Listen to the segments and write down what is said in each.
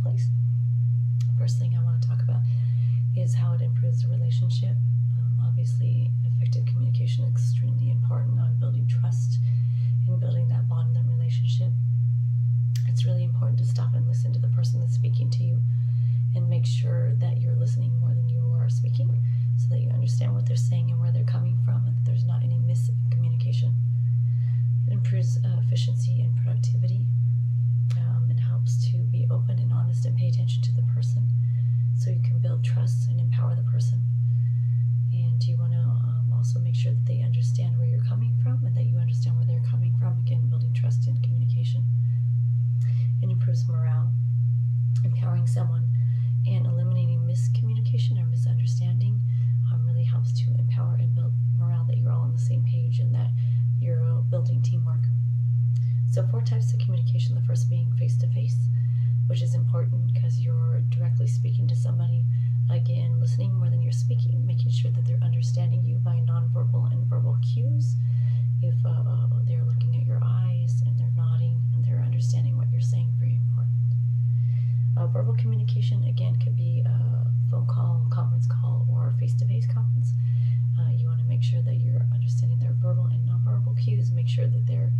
workplace. First thing I want to talk about is how it improves the relationship. Obviously, effective communication is extremely important on building trust and building that bond in the relationship. It's really important to stop and listen to the person that's speaking to you and make sure that you're listening more than you are speaking, so that you understand what they're saying and where they're coming from, and that there's not any miscommunication. It improves efficiency and productivity. It helps to be open and honest and pay attention to the person, so you can build trust and empower the person. And you want to also make sure that they understand where you're coming from and that you understand where they're coming from. Again, building trust and communication. It improves morale, empowering someone and eliminating miscommunication or misunderstanding really helps to empower and build morale, that you're all on the same page and that you're building teamwork. So 4 types of communication. The first being face-to-face, which is important because you're directly speaking to somebody. Again, listening more than you're speaking, making sure that they're understanding you by nonverbal and verbal cues. If they're looking at your eyes and they're nodding and they're understanding what you're saying, very important. Verbal communication, again, could be a phone call, conference call, or face-to-face conference. You want to make sure that you're understanding their verbal and nonverbal cues. Make sure that they're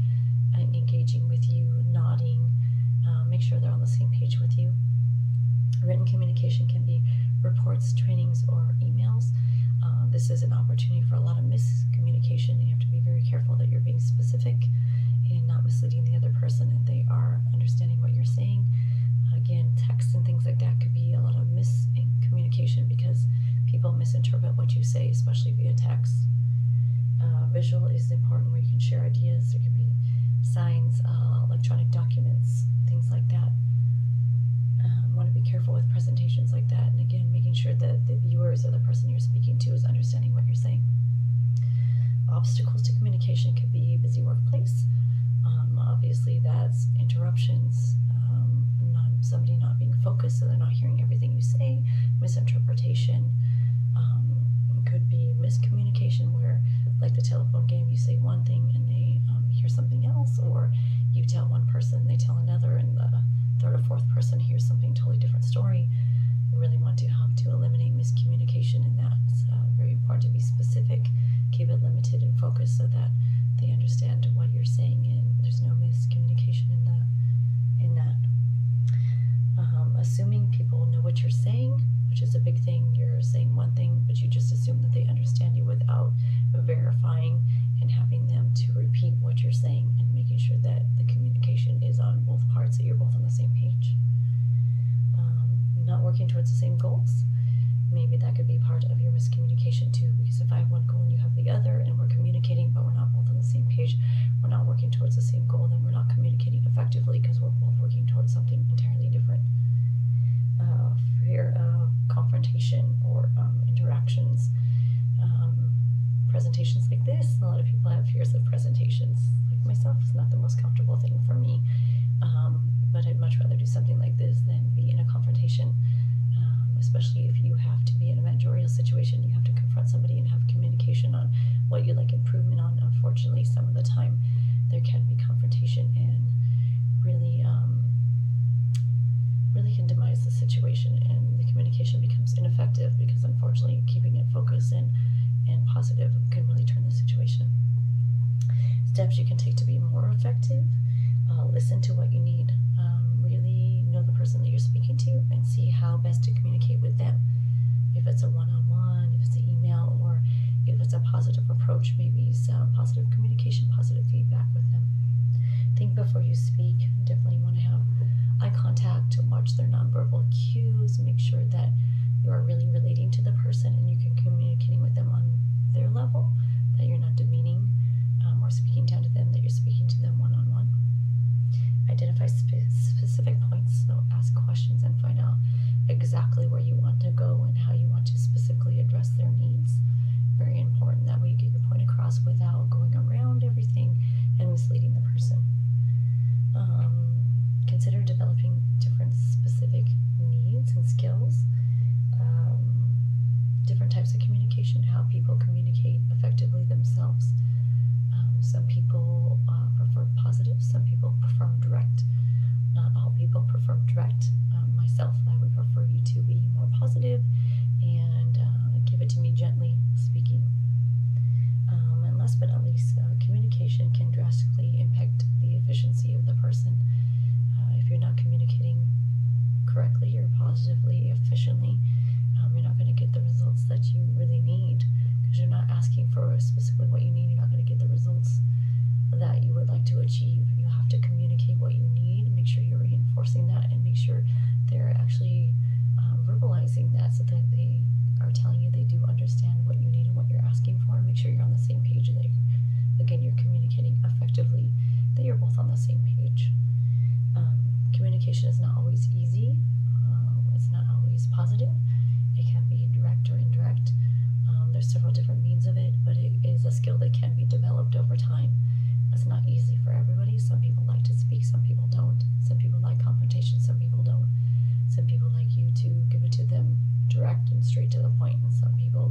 engaging with you, nodding. Make sure they're on the same page with you. Written communication can be reports, trainings, or emails. This is an opportunity for a lot of miscommunication, and you have to be very careful that you're being specific and not misleading the other person, and they are understanding what you're saying. Again, text and things like that could be a lot of miscommunication because people misinterpret what you say, especially via text. Visual is important, where you can share ideas. There could be signs, electronic documents, things like that. Want to be careful with presentations like that, and again, making sure that the viewers or the person you're speaking to is understanding what you're saying. Obstacles to communication could be a busy workplace. Obviously, that's interruptions, somebody not being focused, so they're not hearing everything you say. Misinterpretation could be miscommunication, where, like the telephone game, you say one thing and they hear something else, or you tell one person, they tell another, and the third or fourth person hears something totally different story. You really want to help to eliminate miscommunication in that. It's very important to be specific, keep it limited and focused so that they understand what you're saying and there's no miscommunication in that. Assuming people know what you're saying, which is a big thing. You're saying one thing, but you just assume that they understand you without verifying and having them to repeat what you're saying, and making sure that the communication is on both parts, that you're both on the same page. Not working towards the same goals. Maybe that could be part of your miscommunication too, because if I have one goal and you have the other, and we're communicating but we're not both on the same page, we're not working towards the same goal, then we're not communicating effectively because we're both working towards something entirely different. Fear of confrontation or interactions. Presentations like this, a lot of people have fears of presentations. Like myself, it's not the most comfortable thing for me, but I'd much rather do something like this than be in a confrontation, especially if you have to be in a managerial situation. You have to confront somebody and have communication on what you'd like improvement on. Unfortunately, some of the time there can be confrontation and really can demise the situation, and the communication becomes ineffective because unfortunately keeping it focused and positive can really turn the situation. Steps you can take to be more effective: listen to what you need, really know the person that you're speaking to and see how best to communicate with them. If it's a one-on-one, if it's an email, or if it's a positive approach, maybe some positive communication, positive feedback with them. Think before you speak. Definitely want to have eye contact, to watch their nonverbal cues, make sure that you are really relating to the person and you can communicating with them on their level, that you're not demeaning or speaking down to them, that you're speaking to them one-on-one. Identify specific points, so ask questions and find out exactly where you want to go and how you want to specifically address their needs. Very important, that way you get your point across without going around everything and misleading the person. Consider developing different specific needs and skills, different types of communication, how people communicate effectively themselves. Some people prefer positive, some people prefer direct. Not all people prefer direct. Myself straight to the point, and some people